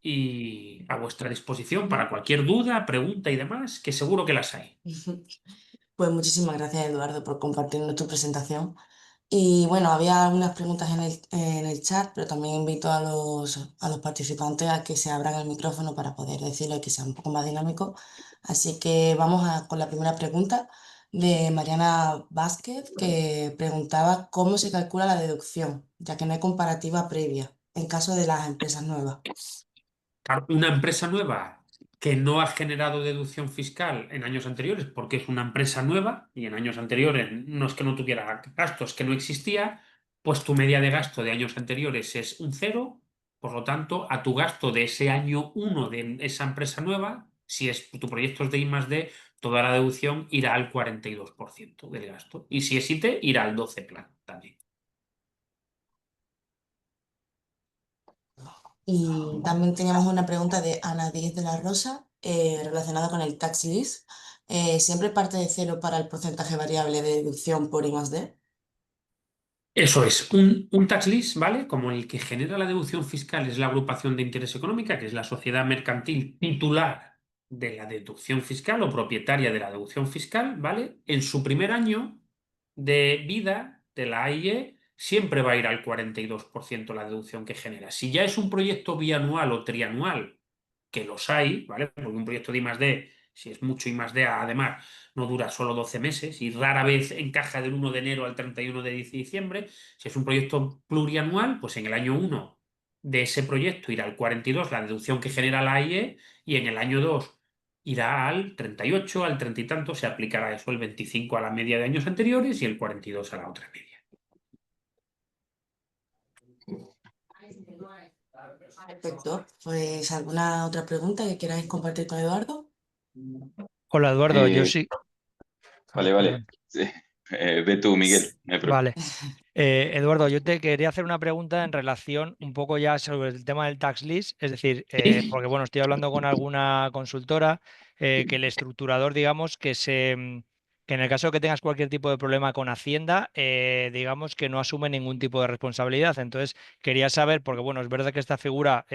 y a vuestra disposición para cualquier duda, pregunta y demás, que seguro que las hay. Pues muchísimas gracias, Eduardo, por compartirnos tu presentación. Y bueno, había algunas preguntas en el chat, pero también invito a los participantes a que se abran el micrófono para poder decirlo y que sea un poco más dinámico. Así que vamos con la primera pregunta de Mariana Vázquez, que preguntaba cómo se calcula la deducción, ya que no hay comparativa previa en caso de las empresas nuevas. Claro, una empresa nueva que no ha generado deducción fiscal en años anteriores porque es una empresa nueva y en años anteriores no es que no tuviera gastos, que no existía, pues tu media de gasto de años anteriores es un 0, por lo tanto, a tu gasto de ese año 1 de esa empresa nueva, si es tu proyecto es de I+D, toda la deducción irá al 42% del gasto. Y si es IT, irá al 12 plan también. Y también teníamos una pregunta de Ana Díez de la Rosa relacionada con el tax list. ¿Siempre parte de cero para el porcentaje variable de deducción por I+D? Eso es, un tax list, ¿vale? Como el que genera la deducción fiscal es la agrupación de interés económica, que es la sociedad mercantil titular de la deducción fiscal o propietaria de la deducción fiscal, ¿vale? En su primer año de vida de la AIE siempre va a ir al 42% la deducción que genera. Si ya es un proyecto bianual o trianual, que los hay, ¿vale? Porque un proyecto de I+D, si es mucho I+D, además, no dura solo 12 meses y rara vez encaja del 1 de enero al 31 de diciembre. Si es un proyecto plurianual, pues en el año 1 de ese proyecto irá al 42 la deducción que genera la AIE y en el año 2 irá al 38, al 30 y tanto, se aplicará eso el 25 a la media de años anteriores y el 42 a la otra media. Perfecto. Pues, ¿alguna otra pregunta que queráis compartir con Eduardo? Hola Eduardo, yo sí. Vale, vale. Perdón. Sí. Ve tú, Miguel. No hay problema. Vale. Eduardo, yo te quería hacer una pregunta en relación un poco ya sobre el tema del tax list, es decir, porque bueno, estoy hablando con alguna consultora que el estructurador, digamos, que en el caso de que tengas cualquier tipo de problema con Hacienda, digamos que no asume ningún tipo de responsabilidad. Entonces, quería saber, porque bueno, es verdad que esta figura,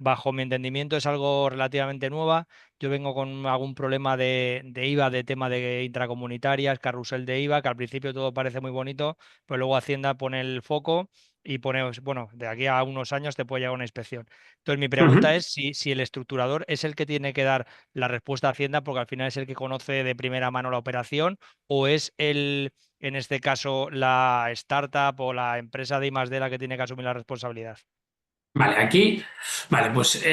bajo mi entendimiento, es algo relativamente nueva. Yo vengo con algún problema de IVA, de tema de intracomunitarias, carrusel de IVA, que al principio todo parece muy bonito, pues luego Hacienda pone el foco y pone, pues, bueno, de aquí a unos años te puede llegar una inspección. Entonces, mi pregunta Ujú. es si el estructurador es el que tiene que dar la respuesta a Hacienda, porque al final es el que conoce de primera mano la operación, o es en este caso, la startup o la empresa de I+D la que tiene que asumir la responsabilidad. Vale, aquí, vale, pues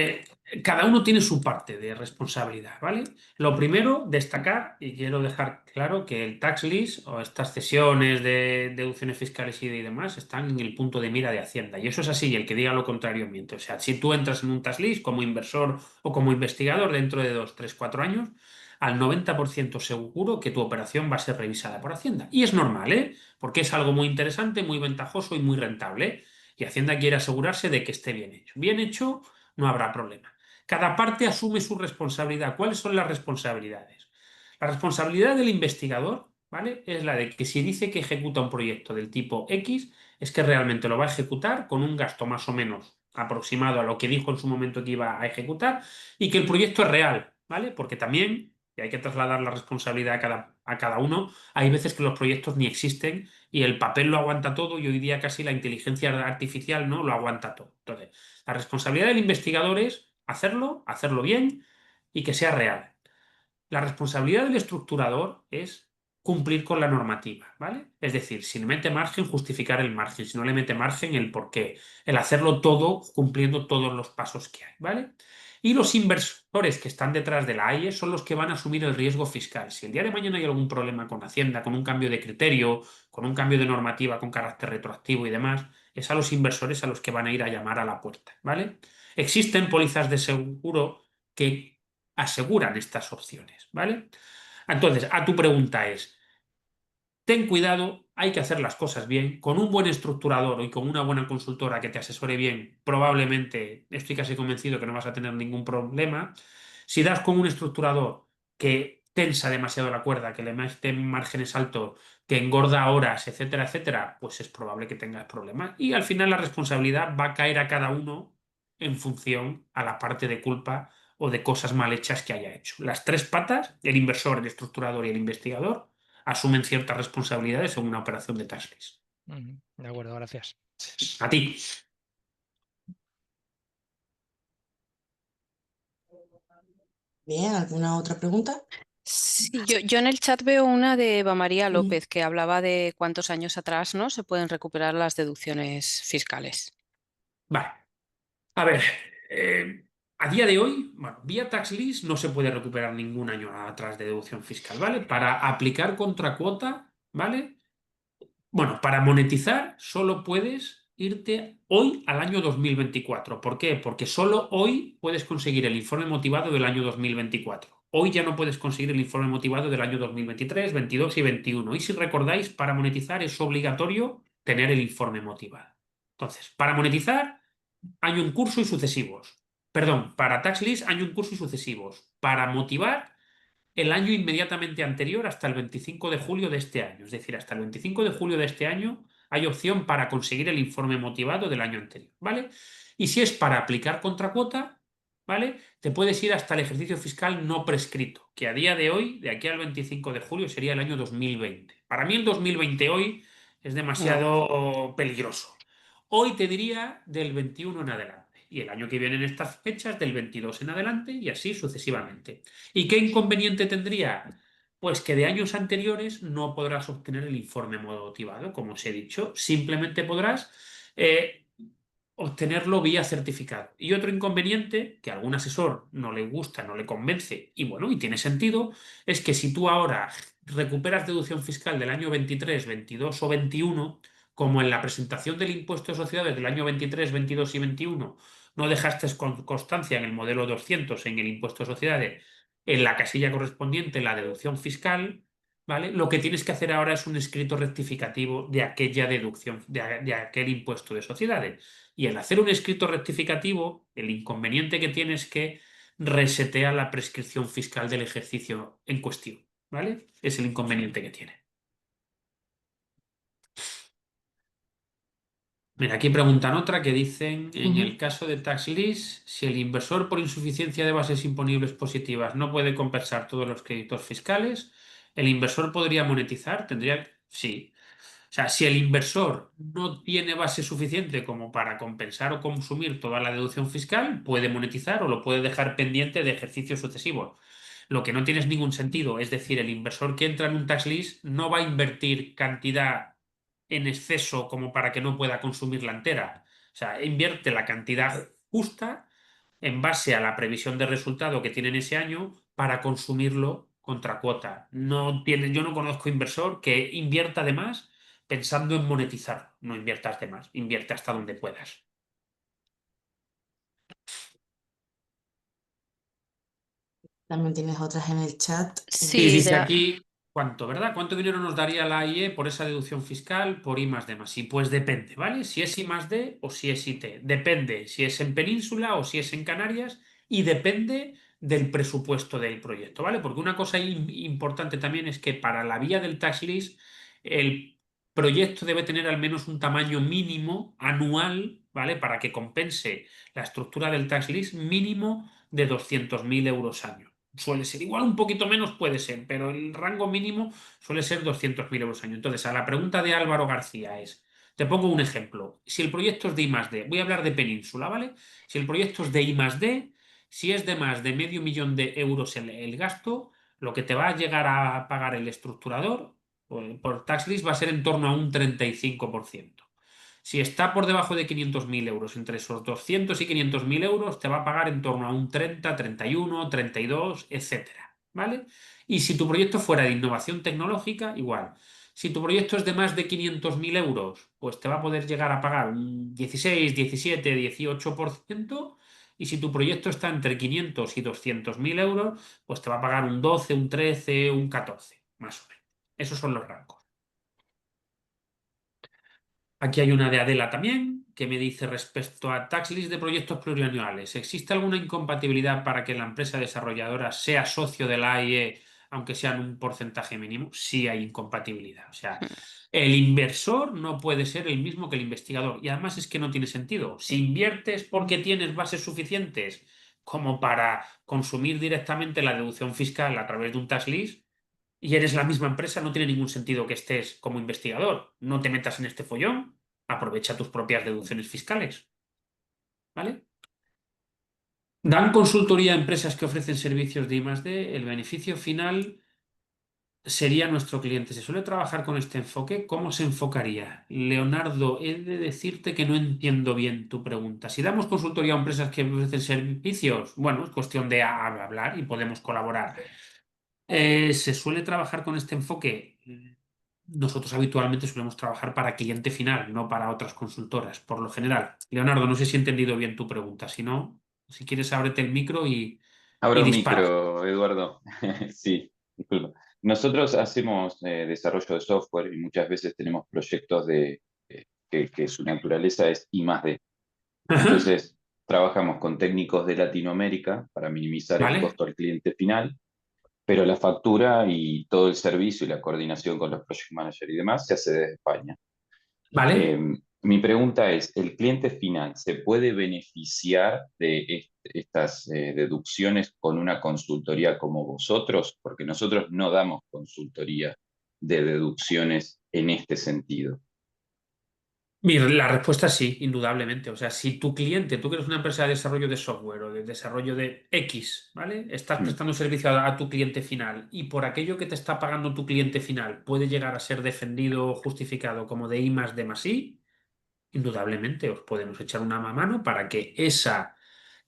cada uno tiene su parte de responsabilidad, ¿vale? Lo primero, destacar, y quiero dejar claro que el tax list o estas cesiones de deducciones fiscales y demás están en el punto de mira de Hacienda. Y eso es así, y el que diga lo contrario miente. O sea, si tú entras en un tax list como inversor o como investigador dentro de 2, 3, 4 años, al 90% seguro que tu operación va a ser revisada por Hacienda. Y es normal, ¿eh? Porque es algo muy interesante, muy ventajoso y muy rentable. Y Hacienda quiere asegurarse de que esté bien hecho. Bien hecho, no habrá problema. Cada parte asume su responsabilidad. ¿Cuáles son las responsabilidades? La responsabilidad del investigador, ¿vale? Es la de que si dice que ejecuta un proyecto del tipo X, es que realmente lo va a ejecutar con un gasto más o menos aproximado a lo que dijo en su momento que iba a ejecutar y que el proyecto es real, ¿vale? Porque también, y hay que trasladar la responsabilidad a cada uno, hay veces que los proyectos ni existen y el papel lo aguanta todo y hoy día casi la inteligencia artificial no lo aguanta todo. Entonces, la responsabilidad del investigador es hacerlo, hacerlo bien y que sea real. La responsabilidad del estructurador es cumplir con la normativa, ¿vale? Es decir, si le mete margen, justificar el margen, si no le mete margen, el por qué, el hacerlo todo cumpliendo todos los pasos que hay, ¿vale? Y los inversores que están detrás de la AIE son los que van a asumir el riesgo fiscal. Si el día de mañana hay algún problema con Hacienda, con un cambio de criterio, con un cambio de normativa con carácter retroactivo y demás, es a los inversores a los que van a ir a llamar a la puerta, ¿vale? Existen pólizas de seguro que aseguran estas opciones, ¿vale? Entonces, a tu pregunta es, ten cuidado, hay que hacer las cosas bien, con un buen estructurador y con una buena consultora que te asesore bien, probablemente estoy casi convencido que no vas a tener ningún problema. Si das con un estructurador que tensa demasiado la cuerda, que le mete márgenes altos, que engorda horas, etcétera, etcétera, pues es probable que tengas problemas. Y al final la responsabilidad va a caer a cada uno en función a la parte de culpa o de cosas mal hechas que haya hecho. Las tres patas, el inversor, el estructurador y el investigador, asumen ciertas responsabilidades en una operación de tax list. Ujú. De acuerdo, gracias. A ti. Bien, ¿alguna otra pregunta? Sí, yo en el chat veo una de Eva María Ujú. López que hablaba de cuántos años atrás, ¿no?, se pueden recuperar las deducciones fiscales. Vale. A ver, a día de hoy, bueno, vía tax list no se puede recuperar ningún año atrás de deducción fiscal, ¿vale? Para aplicar contracuota, ¿vale? Bueno, para monetizar solo puedes irte hoy al año 2024. ¿Por qué? Porque solo hoy puedes conseguir el informe motivado del año 2024. Hoy ya no puedes conseguir el informe motivado del año 2023, 22 y 21. Y si recordáis, para monetizar es obligatorio tener el informe motivado. Entonces, para monetizar, año en curso y sucesivos. Perdón, para tax list, año en curso y sucesivos. Para motivar, el año inmediatamente anterior hasta el 25 de julio de este año. Es decir, hasta el 25 de julio de este año hay opción para conseguir el informe motivado del año anterior, ¿vale? Y si es para aplicar contracuota, ¿vale? Te puedes ir hasta el ejercicio fiscal no prescrito, que a día de hoy, de aquí al 25 de julio, sería el año 2020. Para mí el 2020 hoy es No. demasiado peligroso. Hoy te diría del 21 en adelante. Y el año que viene en estas fechas del 22 en adelante y así sucesivamente. ¿Y qué inconveniente tendría? Pues que de años anteriores no podrás obtener el informe motivado, como os he dicho. Simplemente podrás eh, obtenerlo vía certificado. Y otro inconveniente, que a algún asesor no le gusta, no le convence, y bueno, y tiene sentido, es que si tú ahora recuperas deducción fiscal del año 23, 22 o 21, como en la presentación del impuesto de sociedades del año 23, 22 y 21 no dejaste constancia en el modelo 200 en el impuesto de sociedades, en la casilla correspondiente, la deducción fiscal, ¿vale? Lo que tienes que hacer ahora es un escrito rectificativo de aquella deducción, de aquel impuesto de sociedades. Y al hacer un escrito rectificativo, el inconveniente que tienes es que resetea la prescripción fiscal del ejercicio en cuestión, ¿vale? Es el inconveniente que tiene. Mira, aquí preguntan otra que dicen, en el caso de tax list, si el inversor por insuficiencia de bases imponibles positivas no puede compensar todos los créditos fiscales, ¿el inversor podría monetizar? Sí. O sea, si el inversor no tiene base suficiente como para compensar o consumir toda la deducción fiscal, puede monetizar o lo puede dejar pendiente de ejercicios sucesivos. Lo que no tiene ningún sentido, es decir, el inversor que entra en un tax list no va a invertir cantidad en exceso como para que no pueda consumirla entera. O sea, invierte la cantidad justa en base a la previsión de resultado que tiene en ese año para consumirlo contra cuota. Yo no conozco inversor que invierta de más pensando en monetizar. No inviertas de más, invierte hasta donde puedas. También tienes otras en el chat. Sí, Sí, dice aquí cuánto, ¿verdad? ¿Cuánto dinero nos daría la AIE por esa deducción fiscal por I más D más I? Pues depende, ¿vale? Si es I más D o si es IT. Depende si es en Península o si es en Canarias y depende del presupuesto del proyecto, ¿vale? Porque una cosa importante también es que para la vía del tax list el proyecto debe tener al menos un tamaño mínimo anual, ¿vale? Para que compense la estructura del tax list mínimo de 200.000 euros año. Suele ser igual, un poquito menos puede ser, pero el rango mínimo suele ser 200.000 euros año. Entonces, a la pregunta de Álvaro García es, te pongo un ejemplo. Si el proyecto es de I más D, voy a hablar de Península, ¿vale? Si el proyecto es de I más D, si es de más de medio millón de euros el gasto, lo que te va a llegar a pagar el estructurador por tax list va a ser en torno a un 35%. Si está por debajo de 500.000 euros, entre esos 200 y 500.000 euros, te va a pagar en torno a un 30, 31, 32, etcétera, ¿vale? Y si tu proyecto fuera de innovación tecnológica, igual. Si tu proyecto es de más de 500.000 euros, pues te va a poder llegar a pagar un 16, 17, 18%. Y si tu proyecto está entre 500 y 200.000 euros, pues te va a pagar un 12, un 13, un 14, más o menos. Esos son los rangos. Aquí hay una de Adela también, que me dice respecto a tax list de proyectos plurianuales, ¿existe alguna incompatibilidad para que la empresa desarrolladora sea socio de la AIE, aunque sea en un porcentaje mínimo? Sí hay incompatibilidad. O sea, el inversor no puede ser el mismo que el investigador. Y además es que no tiene sentido. Si inviertes porque tienes bases suficientes como para consumir directamente la deducción fiscal a través de un tax list, y eres la misma empresa, no tiene ningún sentido que estés como investigador. No te metas en este follón, aprovecha tus propias deducciones fiscales. ¿Vale? Dan consultoría a empresas que ofrecen servicios de I+D. El beneficio final sería nuestro cliente. ¿Se suele trabajar con este enfoque? ¿Cómo se enfocaría? Leonardo, he de decirte que no entiendo bien tu pregunta. Si damos consultoría a empresas que ofrecen servicios, bueno, es cuestión de hablar y podemos colaborar. ¿Se suele trabajar con este enfoque? Nosotros habitualmente solemos trabajar para cliente final, no para otras consultoras, por lo general. Leonardo, no sé si he entendido bien tu pregunta. Si no, si quieres, ábrete el micro y Abro dispara. micro, Eduardo. Sí, disculpa. Nosotros hacemos desarrollo de software y muchas veces tenemos proyectos que su naturaleza es I+D. Ajá. Entonces, trabajamos con técnicos de Latinoamérica para minimizar el Vale, costo al cliente final, pero la factura y todo el servicio y la coordinación con los project managers y demás se hace desde España. vale. Mi pregunta es, ¿el cliente final se puede beneficiar de estas deducciones con una consultoría como vosotros? Porque nosotros no damos consultoría de deducciones en este sentido. Mira, la respuesta es sí, indudablemente. O sea, si tu cliente, tú que eres una empresa de desarrollo de software o de desarrollo de X, ¿vale? Estás Mm. prestando servicio a tu cliente final y por aquello que te está pagando tu cliente final puede llegar a ser defendido o justificado como de I más D más I, indudablemente os podemos echar una mano para que esa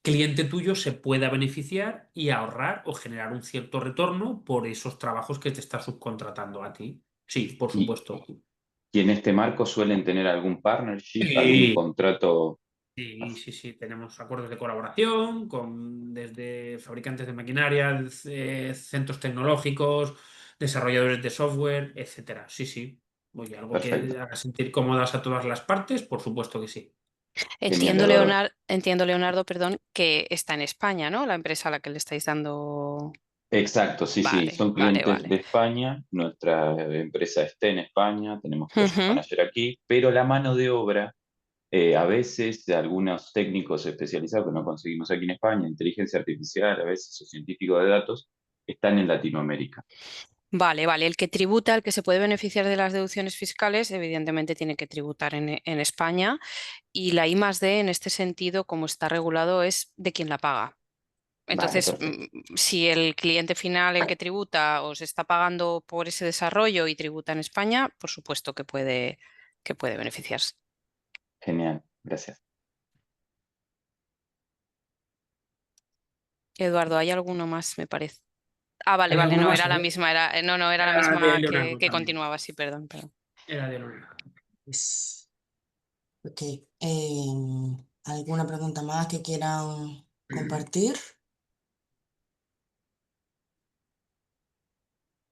cliente tuyo se pueda beneficiar y ahorrar o generar un cierto retorno por esos trabajos que te está subcontratando a ti. Sí, por Y, supuesto. y en este marco suelen tener algún partnership, algún Sí, contrato. sí, sí, sí, tenemos acuerdos de colaboración con desde fabricantes de maquinaria, centros tecnológicos, desarrolladores de software, etcétera. Sí, sí. Oye, algo que Perfecto. haga sentir cómodas a todas las partes, por supuesto que sí. Genial, Eduardo. Entiendo, Leonardo, perdón, que está en España, ¿no? La empresa a la que le estáis dando. Exacto, sí, sí, Vale, son vale, clientes vale. de España, nuestra empresa está en España, tenemos project Ujú. manager aquí, pero la mano de obra, a veces de algunos técnicos especializados que no conseguimos aquí en España, inteligencia artificial, a veces o científicos de datos, están en Latinoamérica. Vale, vale. El que tributa, el que se puede beneficiar de las deducciones fiscales, evidentemente tiene que tributar en España. Y la I+D, en este sentido, como está regulado, es de quien la paga. Vale, Entonces, perfecto. si el cliente final, el que tributa, os está pagando por ese desarrollo y tributa en España, por supuesto que puede beneficiarse. Genial, gracias. Eduardo, ¿hay alguno más, me parece? Ah, vale, ¿Hay vale, alguno no, más? era A la ver. misma, no, era la Era de misma Leonardo que también. continuaba, sí, perdón, perdón. Era de Leonardo. Pues, ok. ¿Alguna pregunta más que quieran compartir?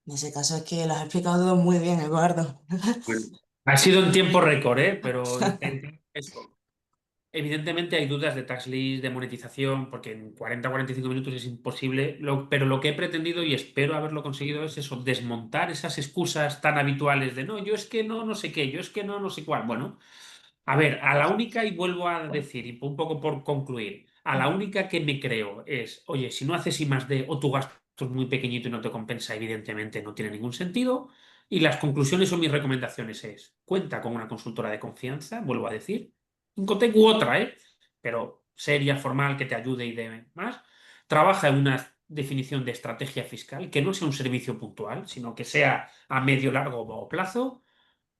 En ese caso es que lo has explicado todo muy bien, Eduardo. Bueno, ha sido en tiempo récord, ¿eh? Pero eso. Evidentemente hay dudas de tax list, de monetización, porque en 40 o 45 minutos es imposible. Pero lo que he pretendido y espero haberlo conseguido es eso, desmontar esas excusas tan habituales de no, yo es que no, no sé qué, yo es que no, no sé cuál. Bueno, a ver, a la única, y vuelvo a decir, y un poco por concluir, a la única que me creo es, oye, si no haces I+D o tu gasto es muy pequeñito y no te compensa, evidentemente no tiene ningún sentido. Y las conclusiones o mis recomendaciones es, cuenta con una consultora de confianza, vuelvo a decir, Incotec u otra, ¿eh? Pero seria, formal, que te ayude y demás. Trabaja en una definición de estrategia fiscal, que no sea un servicio puntual, sino que sea a medio largo plazo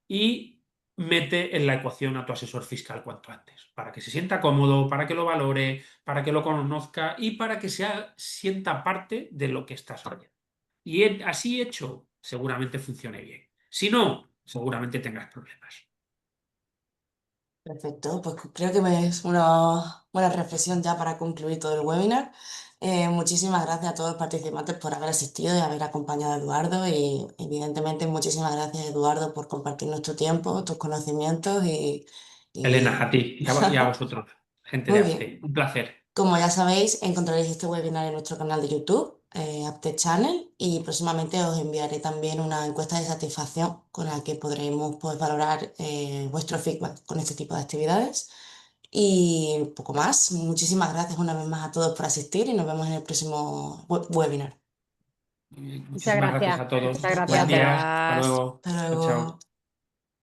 y mete en la ecuación a tu asesor fiscal cuanto antes, para que se sienta cómodo, para que lo valore, para que lo conozca y para que sienta parte de lo que estás haciendo. Y así hecho, seguramente funcione bien. Si no, seguramente tengas problemas. Perfecto, pues creo que es una buena reflexión ya para concluir todo el webinar. Muchísimas gracias a todos los participantes por haber asistido y haber acompañado a Eduardo y evidentemente muchísimas gracias Eduardo por compartir nuestro tiempo, tus conocimientos Elena, a y... ti y a vosotros, gente de Muy bien. AFTE. Un placer. Como ya sabéis, encontraréis este webinar en nuestro canal de YouTube, Aptech Channel, y próximamente os enviaré también una encuesta de satisfacción con la que podremos pues, valorar vuestro feedback con este tipo de actividades. Y poco más. Muchísimas gracias una vez más a todos por asistir y nos vemos en el próximo webinar. Muchas Muchísimas gracias gracias. a todos. Muchas gracias Buen a día. todos. Hasta Gracias. luego. Hasta Chao, luego. chao.